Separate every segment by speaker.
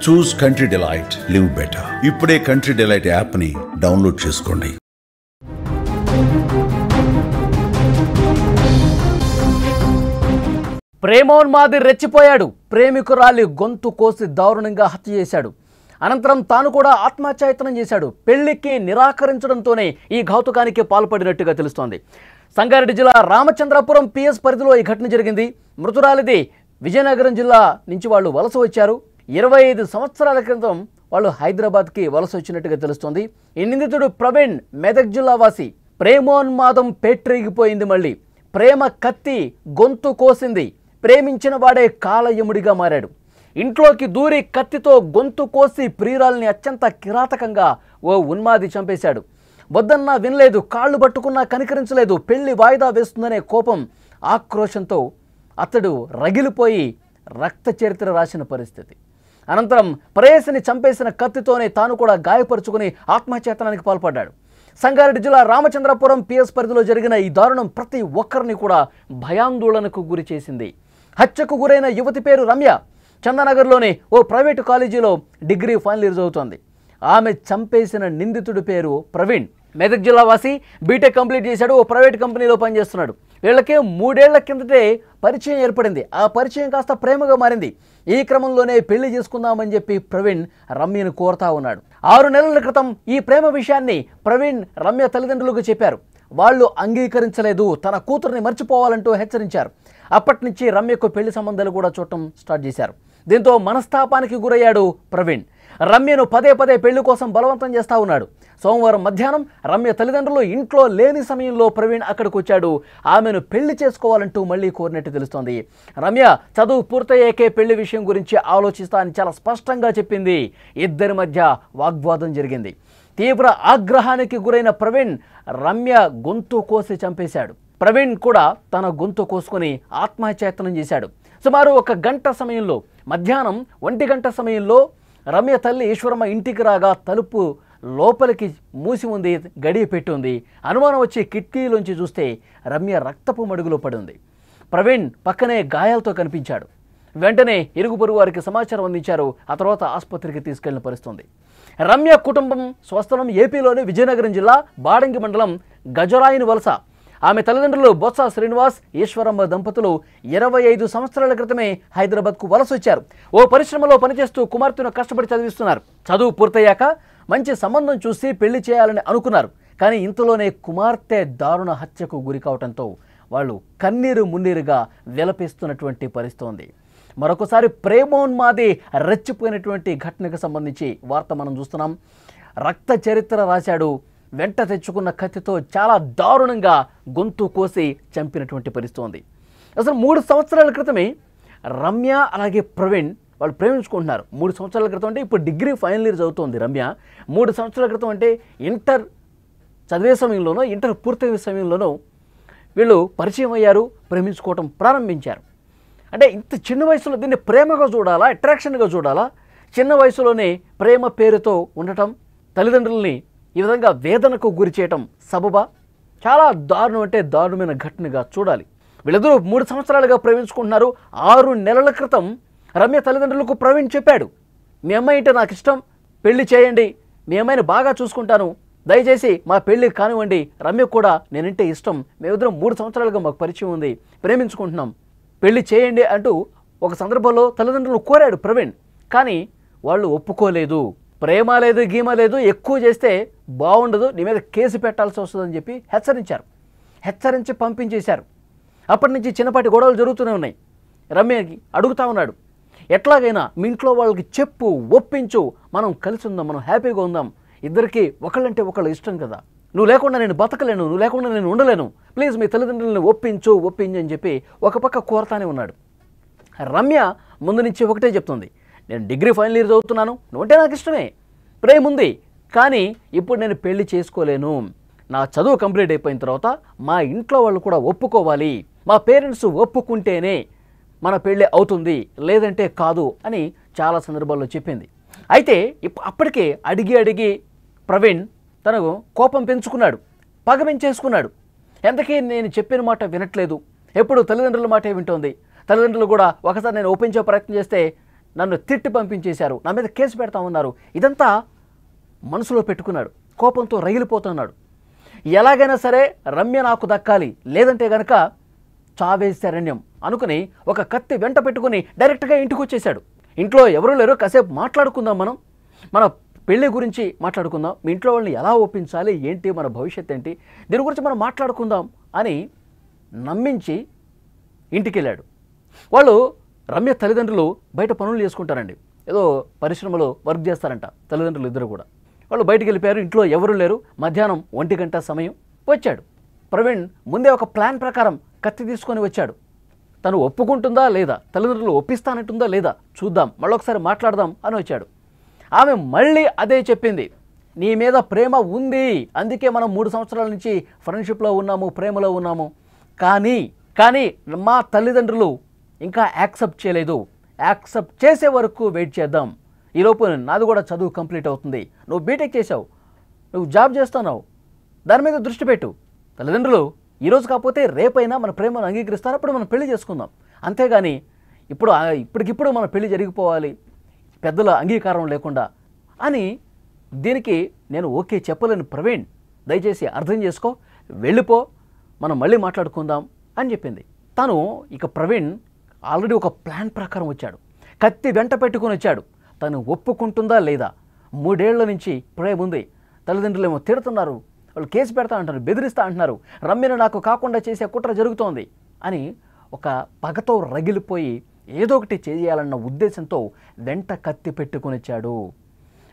Speaker 1: చూస్ country delight, live better. ఇప్పుడే country delight app ని download చేసుకోండి.
Speaker 2: ప్రేమోన్మాది రెచ్చిపోయాడు. ప్రేమికురాలి గొంతు కోసి దారుణంగా హత్య చేశాడు. అనంతరం తాను కూడా ఆత్మహత్యాయత్నం చేశాడు. పెళ్లికి నిరాకరించడంతోనే ఈ ఘాతుకానికి పాల్పడినట్టుగా తెలుస్తోంది. సంగారెడ్డి జిల్లా రామచంద్రపురం పిఎస్ పరిధిలో ఈ ఘటన జరిగింది. మృతురాలిది విజయనగరం జిల్లా నుంచి వాళ్ళు వలస వచ్చారు. 25 సంవత్సరాల క్రితం వాళ్ళు హైదరాబాద్కి వలస వచ్చినట్టుగా తెలుస్తోంది. ఈ నిందితుడు ప్రవీణ్ మెదక్ జిల్లా వాసి. ప్రేమోన్మాదం పేట్రేగిపోయింది. మళ్ళీ ప్రేమ కత్తి గొంతు కోసింది. ప్రేమించిన వాడే కాలయముడిగా మారాడు. ఇంట్లోకి దూరి కత్తితో గొంతు కోసి ప్రియురాల్ని అత్యంత కిరాతకంగా ఓ ఉన్మాది చంపేశాడు. వద్దన్నా వినలేదు, కాళ్ళు పట్టుకున్నా కనికరించలేదు. పెళ్లి వాయిదా వేస్తుందనే కోపం, ఆక్రోశంతో అతడు రగిలిపోయి రక్త చరిత్ర రాసిన పరిస్థితి. అనంతరం ప్రేయసిని చంపేసిన కత్తితోనే తాను కూడా గాయపరుచుకుని ఆత్మహత్యాయత్నానికి పాల్పడ్డాడు. సంగారెడ్డి జిల్లా రామచంద్రపురం పిఎస్ పరిధిలో జరిగిన ఈ దారుణం ప్రతి ఒక్కరిని కూడా భయాందోళనకు గురి చేసింది. హత్యకు గురైన యువతి పేరు రమ్య. చందానగర్లోని ఓ ప్రైవేటు కాలేజీలో డిగ్రీ ఫైనల్ ఇయర్ చదువుతోంది. ఆమె చంపేసిన నిందితుడి పేరు ప్రవీణ్. మెదక్ జిల్లా వాసి. బీటెక్ కంప్లీట్ చేశాడు. ఓ ప్రైవేట్ కంపెనీలో పనిచేస్తున్నాడు. వీళ్ళకే 3 ఏళ్ల కిందటే పరిచయం ఏర్పడింది. ఆ పరిచయం కాస్త ప్రేమగా మారింది. ఈ క్రమంలోనే పెళ్లి చేసుకుందామని చెప్పి ప్రవీణ్ రమ్యను కోరుతా ఉన్నాడు. 6 నెలల క్రితం ఈ ప్రేమ విషయాన్ని ప్రవీణ్ రమ్య తల్లిదండ్రులకు చెప్పారు. వాళ్ళు అంగీకరించలేదు. తన కూతుర్ని మర్చిపోవాలంటూ హెచ్చరించారు. అప్పటి నుంచి రమ్యకు పెళ్లి సంబంధాలు కూడా చూడటం స్టార్ట్ చేశారు. దీంతో మనస్తాపానికి గురయ్యాడు ప్రవీణ్. రమ్యను పదే పెళ్లి కోసం బలవంతం చేస్తా ఉన్నాడు. సోమవారం మధ్యాహ్నం రమ్య తల్లిదండ్రులు ఇంట్లో లేని సమయంలో ప్రవీణ్ అక్కడికి వచ్చాడు. ఆమెను పెళ్లి చేసుకోవాలంటూ మళ్ళీ కోరినట్టు తెలుస్తోంది. రమ్య చదువు పూర్తయ్యాకే పెళ్లి విషయం గురించి ఆలోచిస్తా అని చాలా స్పష్టంగా చెప్పింది. ఇద్దరి మధ్య వాగ్వాదం జరిగింది. తీవ్ర ఆగ్రహానికి గురైన ప్రవీణ్ రమ్య గొంతు కోసి చంపేశాడు. ప్రవీణ్ కూడా తన గొంతు కోసుకొని ఆత్మహత్యాయత్నం చేశాడు. సుమారు 1 గంట సమయంలో, మధ్యాహ్నం 1 గంట సమయంలో రమ్య తల్లి ఈశ్వరమ్మ ఇంటికి రాగా తలుపు లోపలికి మూసి ఉంది, గడియ పెట్టి ఉంది. అనుమానం వచ్చి కిటికీలోంచి చూస్తే రమ్య రక్తపు మడుగులో పడి ఉంది. ప్రవీణ్ పక్కనే గాయాలతో కనిపించాడు. వెంటనే ఇరుగు పొరుగు వారికి సమాచారం అందించారు. ఆ తర్వాత ఆసుపత్రికి తీసుకెళ్లిన పరిస్థితి. రమ్య కుటుంబం స్వస్థలం ఏపీలోని విజయనగరం జిల్లా బాడంగి మండలం గజరాయిని వలస. ఆమె తల్లిదండ్రులు బొత్స శ్రీనివాస్, ఈశ్వరమ్మ దంపతులు 25 సంవత్సరాల క్రితమే హైదరాబాద్కు వలస వచ్చారు. ఓ పరిశ్రమలో పనిచేస్తూ కుమార్తెను కష్టపడి చదివిస్తున్నారు. చదువు పూర్తయ్యాక మంచి సంబంధం చూసి పెళ్లి చేయాలని అనుకున్నారు. కానీ ఇంతలోనే కుమార్తె దారుణ హత్యకు గురి కావడంతో వాళ్ళు కన్నీరు మున్నీరుగా విలపిస్తున్నటువంటి పరిస్థితి. మరొకసారి ప్రేమోన్మాది రెచ్చిపోయినటువంటి ఘటనకు సంబంధించి వార్త మనం చూస్తున్నాం. రక్త చరిత్ర రాశాడు. వెంట తెచ్చుకున్న కత్తితో చాలా దారుణంగా గొంతు కోసి చంపినటువంటి పరిస్థితి. అసలు 3 సంవత్సరాల క్రితమే రమ్య అలాగే ప్రవీణ్ వాళ్ళు ప్రేమించుకుంటున్నారు. 3 సంవత్సరాల క్రితం అంటే ఇప్పుడు డిగ్రీ ఫైనల్ ఇయర్ చదువుతోంది రమ్య. 3 సంవత్సరాల క్రితం అంటే ఇంటర్ చదివే సమయంలోనో, ఇంటర్ పూర్తయ్యే సమయంలోనో వీళ్ళు పరిచయం అయ్యారు, ప్రేమించుకోవటం ప్రారంభించారు. అంటే ఇంత చిన్న వయసులో దీన్ని ప్రేమగా చూడాలా, అట్రాక్షన్గా చూడాలా? చిన్న వయసులోనే ప్రేమ పేరుతో ఉండటం, తల్లిదండ్రుల్ని ఈ విధంగా వేదనకు గురి చేయటం సబబా? చాలా దారుణం, అంటే దారుణమైన ఘటనగా చూడాలి. వీళ్ళిద్దరూ 3 సంవత్సరాలుగా ప్రేమించుకుంటున్నారు. 6 నెలల క్రితం రమ్య తల్లిదండ్రులకు ప్రవీణ్ చెప్పాడు, మీ అమ్మాయి అంటే నాకు ఇష్టం, పెళ్లి చేయండి, మీ అమ్మాయిని బాగా చూసుకుంటాను, దయచేసి మా పెళ్లి కానివ్వండి, రమ్య కూడా నేనంటే ఇష్టం, మేమిద్దరం 3 సంవత్సరాలుగా మాకు పరిచయం ఉంది, ప్రేమించుకుంటున్నాం, పెళ్లి చేయండి అంటూ ఒక సందర్భంలో తల్లిదండ్రులు కోరాడు ప్రవీణ్. కానీ వాళ్ళు ఒప్పుకోలేదు. ప్రేమ లేదు, గీమ లేదు, ఎక్కువ చేస్తే బాగుండదు, నీ మీద కేసు పెట్టాల్సి వస్తుందని చెప్పి హెచ్చరించి పంపించేశారు. అప్పటి నుంచి చిన్నపాటి గొడవలు జరుగుతూనే ఉన్నాయి. రమ్యకి అడుగుతా ఉన్నాడు, ఎట్లాగైనా మీ ఇంట్లో వాళ్ళకి చెప్పు, ఒప్పించు, మనం కలిసి ఉందాం, మనం హ్యాపీగా ఉందాం, ఇద్దరికి ఒకళ్ళంటే ఒకళ్ళు ఇష్టం కదా, నువ్వు లేకుండా నేను బతకలేను, నువ్వు లేకుండా నేను ఉండలేను, ప్లీజ్ మీ తల్లిదండ్రులను ఒప్పించు అని చెప్పి ఒక పక్క కోరతానే ఉన్నాడు. రమ్య ముందు నుంచి ఒకటే చెప్తుంది, నేను డిగ్రీ ఫైనల్ ఇయర్ చదువుతున్నాను, నువ్వంటే నాకు ఇష్టమే, ప్రేమ ఉంది, కానీ ఇప్పుడు నేను పెళ్లి చేసుకోలేను, నా చదువు కంప్లీట్ అయిపోయిన తర్వాత మా ఇంట్లో వాళ్ళు కూడా ఒప్పుకోవాలి, మా పేరెంట్స్ ఒప్పుకుంటేనే మన పెళ్ళి అవుతుంది, లేదంటే కాదు అని చాలా సందర్భాల్లో చెప్పింది. అయితే అప్పటికే అడిగి ప్రవీణ్ తనకు కోపం పెంచుకున్నాడు, పగ పెంచేసుకున్నాడు. ఎంతకీ నేను చెప్పిన మాట వినట్లేదు, ఎప్పుడు తల్లిదండ్రుల మాటే వింటోంది, తల్లిదండ్రులు కూడా ఒకసారి నేను ఒప్పించే ప్రయత్నం చేస్తే నన్ను తిట్టి పంపించేశారు, నా మీద కేసు పెడతామన్నారు. ఇదంతా మనసులో పెట్టుకున్నాడు. కోపంతో రగిలిపోతున్నాడు. ఎలాగైనా సరే రమ్య నాకు దక్కాలి, లేదంటే గనక చావే శరణ్యం అనుకుని ఒక కత్తి వెంట పెట్టుకుని డైరెక్ట్గా ఇంటికి వచ్చేసాడు. ఇంట్లో ఎవరూ లేరు, కాసేపు మాట్లాడుకుందాం, మన పెళ్లి గురించి మాట్లాడుకుందాం, మీ ఇంట్లో వాళ్ళని ఎలా ఒప్పించాలి, ఏంటి మన భవిష్యత్ ఏంటి, దీని గురించి మనం మాట్లాడుకుందాం అని నమ్మించి ఇంటికి వెళ్ళాడు. వాళ్ళు రమ్య తల్లిదండ్రులు బయట పనులు చేసుకుంటారండి, ఏదో పరిశ్రమలో వర్క్ చేస్తారంట తల్లిదండ్రులు ఇద్దరు కూడా. వాళ్ళు బయటికి వెళ్ళిపోయారు, ఇంట్లో ఎవరూ లేరు. మధ్యాహ్నం 1 గంట సమయం వచ్చాడు. ప్రవీణ్ ముందే ఒక ప్లాన్ ప్రకారం కత్తి తీసుకొని వచ్చాడు. తను ఒప్పుకుంటుందా లేదా, తల్లిదండ్రులు ఒప్పిస్తానంటుందా లేదా చూద్దాం, మళ్ళొకసారి మాట్లాడదాం అని వచ్చాడు. ఆమె మళ్ళీ అదే చెప్పింది, నీ మీద ప్రేమ ఉంది, అందుకే మనం 3 సంవత్సరాల నుంచి ఫ్రెండ్షిప్లో ఉన్నాము, ప్రేమలో ఉన్నాము, కానీ మా తల్లిదండ్రులు ఇంకా యాక్సెప్ట్ చేయలేదు, యాక్సెప్ట్ చేసే వరకు వెయిట్ చేద్దాం, ఈలోపు నాది కూడా చదువు కంప్లీట్ అవుతుంది, నువ్వు బీటెక్ చేసావు, నువ్వు జాబ్ చేస్తున్నావు, దాని మీద దృష్టి పెట్టు, తల్లిదండ్రులు ఈరోజు కాకపోతే రేపైనా మన ప్రేమను అంగీకరిస్తారు, అప్పుడు మనం పెళ్లి చేసుకుందాం, అంతేగాని ఇప్పటికిప్పుడు మన పెళ్లి జరిగిపోవాలి పెద్దల అంగీకారం లేకుండా అని దీనికి నేను ఓకే చెప్పలేను ప్రవీణ్, దయచేసి అర్థం చేసుకో, వెళ్ళిపో, మనం మళ్ళీ మాట్లాడుకుందాం అని చెప్పింది. తను ఇక ప్రవీణ్ ఆల్రెడీ ఒక ప్లాన్ ప్రకారం వచ్చాడు, కత్తి వెంట పెట్టుకుని వచ్చాడు. తను ఒప్పుకుంటుందా లేదా, 3 ఏళ్ల నుంచి ప్రేమ ఉంది, తల్లిదండ్రులు ఏమో తిడుతున్నారు, వాళ్ళు కేసు పెడతా అంటారు, బెదిరిస్తా అంటున్నారు, రమ్యను నాకు కాకుండా చేసే కుట్ర జరుగుతోంది అని ఒక పగతో రగిలిపోయి ఏదో ఒకటి చేయాలన్న ఉద్దేశంతో వెంట కత్తి పెట్టుకుని వచ్చాడు.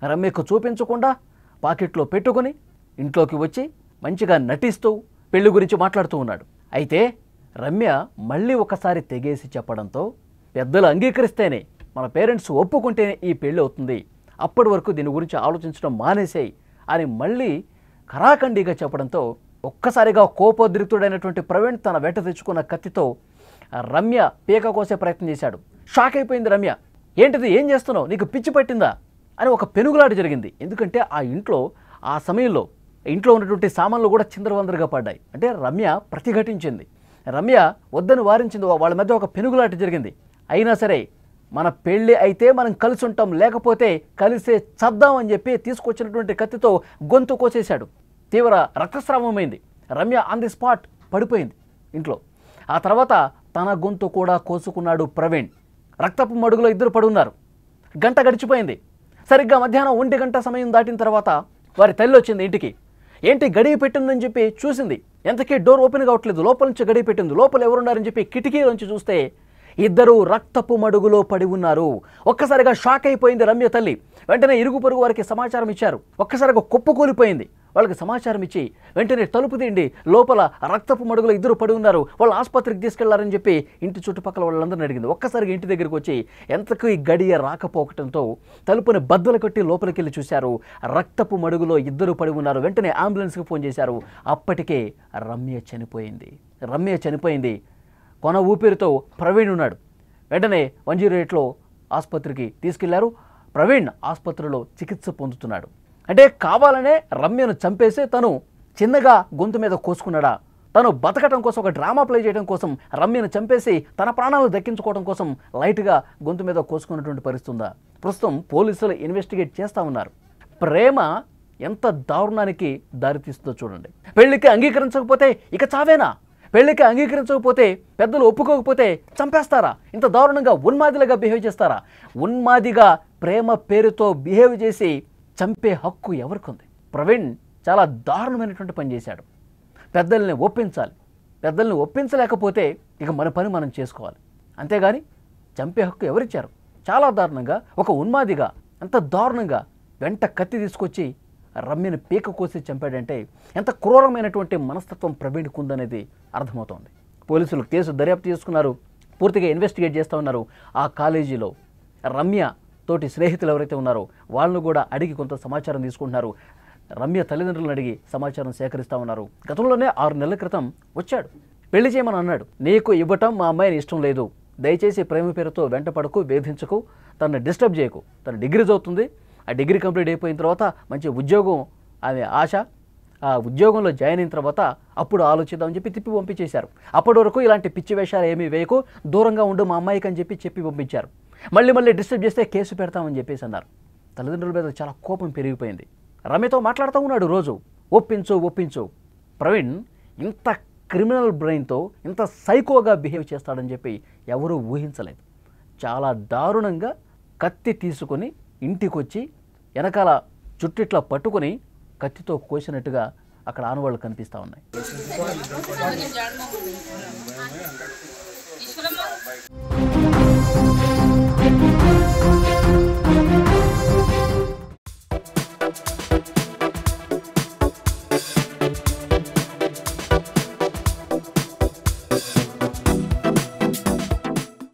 Speaker 2: రమ్యకు చూపించకుండా పాకెట్లో పెట్టుకుని ఇంట్లోకి వచ్చి మంచిగా నటిస్తూ పెళ్లి గురించి మాట్లాడుతూ ఉన్నాడు. అయితే రమ్య మళ్ళీ ఒకసారి తెగేసి చెప్పడంతో, పెద్దలు అంగీకరిస్తేనే, మన పేరెంట్స్ ఒప్పుకుంటేనే ఈ పెళ్ళి అవుతుంది, అప్పటి వరకు దీని గురించి ఆలోచించడం మానేసేయి అని మళ్ళీ ఖరాఖండిగా చెప్పడంతో ఒక్కసారిగా కోపోద్రిక్తుడైనటువంటి ప్రవీణ్ తన వెంట తెచ్చుకున్న కత్తితో రమ్య పీక కోసే ప్రయత్నం చేశాడు. షాక్ అయిపోయింది రమ్య. ఏంటిది, ఏం చేస్తున్నావు, నీకు పిచ్చి పట్టిందా అని ఒక పెనుగులాట జరిగింది. ఎందుకంటే ఆ సమయంలో ఇంట్లో ఉన్నటువంటి సామాన్లు కూడా చిందరవందరగా పడ్డాయి. అంటే రమ్య ప్రతిఘటించింది, రమ్య వద్దని వారించింది, వాళ్ళ మధ్య ఒక పెనుగులాట జరిగింది. అయినా సరే మన పెళ్ళి అయితే మనం కలిసి ఉంటాం, లేకపోతే కలిసే చద్దాం అని చెప్పి తీసుకొచ్చినటువంటి కత్తితో గొంతు కోసేశాడు. తీవ్ర రక్తస్రావమైంది. రమ్య ఆన్ ది స్పాట్ పడిపోయింది ఇంట్లో. ఆ తర్వాత తన గొంతు కూడా కోసుకున్నాడు ప్రవీణ్. రక్తపు మడుగులో ఇద్దరు పడున్నారు. గంట గడిచిపోయింది. సరిగ్గా మధ్యాహ్నం 1 గంట సమయం దాటిన తర్వాత వారి తల్లి వచ్చింది ఇంటికి. ఏంటి గడియ పెట్టిందని చెప్పి చూసింది. ఎంతకీ డోర్ ఓపెన్ కావట్లేదు, లోపల నుంచి గడియ పెట్టింది. లోపల ఎవరున్నారని చెప్పి కిటికీలోంచి చూస్తే ఇద్దరు రక్తపు మడుగులో పడి ఉన్నారు. ఒక్కసారిగా షాక్ అయిపోయింది రమ్య తల్లి. వెంటనే ఇరుగు పొరుగు వారికి సమాచారం ఇచ్చారు. ఒక్కసారిగా కుప్పకూలిపోయింది. వాళ్ళకి సమాచారం ఇచ్చి వెంటనే తలుపు తీయండి, లోపల రక్తపు మడుగులో ఇద్దరు పడి ఉన్నారు, వాళ్ళు ఆసుపత్రికి తీసుకెళ్లారని చెప్పి ఇంటి చుట్టుపక్కల వాళ్ళందరినీ అడిగింది. ఒక్కసారిగా ఇంటి దగ్గరికి వచ్చి ఎంతకు ఈ గడియ రాకపోవటంతో తలుపుని బద్దలు కొట్టి లోపలికి వెళ్ళి చూశారు. రక్తపు మడుగులో ఇద్దరు పడి ఉన్నారు. వెంటనే అంబులెన్స్కి ఫోన్ చేశారు. అప్పటికే రమ్య చనిపోయింది. కొన ఊపిరితో ప్రవీణ్ ఉన్నాడు. వెంటనే 108లో ఆసుపత్రికి తీసుకెళ్లారు. ప్రవీణ్ ఆసుపత్రిలో చికిత్స పొందుతున్నాడు. అంటే కావాలనే రమ్యను చంపేసి తను చిన్నగా గొంతు మీద కోసుకున్నాడా? తను బతకటం కోసం, ఒక డ్రామా ప్లే చేయడం కోసం రమ్యను చంపేసి తన ప్రాణాలు దక్కించుకోవడం కోసం లైట్గా గొంతు మీద కోసుకున్నటువంటి పరిస్థితి ఉందా? ప్రస్తుతం పోలీసులు ఇన్వెస్టిగేట్ చేస్తూ ఉన్నారు. ప్రేమ ఎంత దారుణానికి దారితీస్తుందో చూడండి. పెళ్లికి అంగీకరించకపోతే ఇక చావేనా? పెళ్లికి అంగీకరించకపోతే, పెద్దలు ఒప్పుకోకపోతే చంపేస్తారా? ఇంత దారుణంగా ఉన్మాదిగా బిహేవ్ చేస్తారా? ఉన్మాదిగా ప్రేమ పేరుతో బిహేవ్ చేసి చంపే హక్కు ఎవరికుంది? ప్రవీణ్ చాలా దారుణమైనటువంటి పని చేశాడు. పెద్దల్ని ఒప్పించాలి. పెద్దల్ని ఒప్పించలేకపోతే ఇక మన పని మనం చేసుకోవాలి. అంతేగాని చంపే హక్కు ఎవరిచ్చారు? చాలా దారుణంగా ఒక ఉన్మాదిగా అంత దారుణంగా వెంట కత్తి తీసుకొచ్చి రమ్యని పీక కోసి చంపాడంటే ఎంత క్రూరమైనటువంటి మనస్తత్వం ప్రవీణ్కు ఉందనేది అర్థమవుతోంది. పోలీసులు కేసు దర్యాప్తు చేసుకున్నారు. పూర్తిగా ఇన్వెస్టిగేట్ చేస్తూ ఉన్నారు. ఆ కాలేజీలో రమ్య తోటి స్నేహితులు ఎవరైతే ఉన్నారో వాళ్ళను కూడా అడిగి కొంత సమాచారం తీసుకుంటున్నారు. రమ్య తల్లిదండ్రులను అడిగి సమాచారం సేకరిస్తూ ఉన్నారు. గతంలోనే 6 నెలల క్రితం వచ్చాడు, పెళ్లి చేయమని అన్నాడు. నీకు ఇవ్వటం మా అమ్మాయిని ఇష్టం లేదు, దయచేసి ప్రేమ పేరుతో వెంట పడకు, వేధించకు, తనని డిస్టర్బ్ చేయకు, తన డిగ్రీ చదువుతుంది, ఆ డిగ్రీ కంప్లీట్ అయిపోయిన తర్వాత మంచి ఉద్యోగం ఆమె ఆశ, ఆ ఉద్యోగంలో జాయిన్ అయిన తర్వాత అప్పుడు ఆలోచిద్దామని చెప్పి తిప్పి పంపించేశారు. అప్పటి వరకు ఇలాంటి పిచ్చి వేషాలు ఏమీ వేయకు, దూరంగా ఉండు మా అమ్మాయికి అని చెప్పి పంపించారు. మళ్ళీ మళ్ళీ డిస్టర్బ్ చేస్తే కేసు పెడతామని చెప్పేసి అన్నారు. తల్లిదండ్రుల మీద చాలా కోపం పెరిగిపోయింది. రమ్యతో మాట్లాడుతూ ఉన్నాడు రోజు, ఒప్పించు. ప్రవీణ్ ఇంత క్రిమినల్ బ్రెయిన్తో ఇంత సైకోగా బిహేవ్ చేస్తాడని చెప్పి ఎవరూ ఊహించలేదు. చాలా దారుణంగా కత్తి తీసుకొని ఇంటికొచ్చి వెనకాల చుట్టిట్లా పట్టుకొని కత్తితో కోసినట్టుగా అక్కడ ఆనవాళ్ళు కనిపిస్తూ ఉన్నాయి.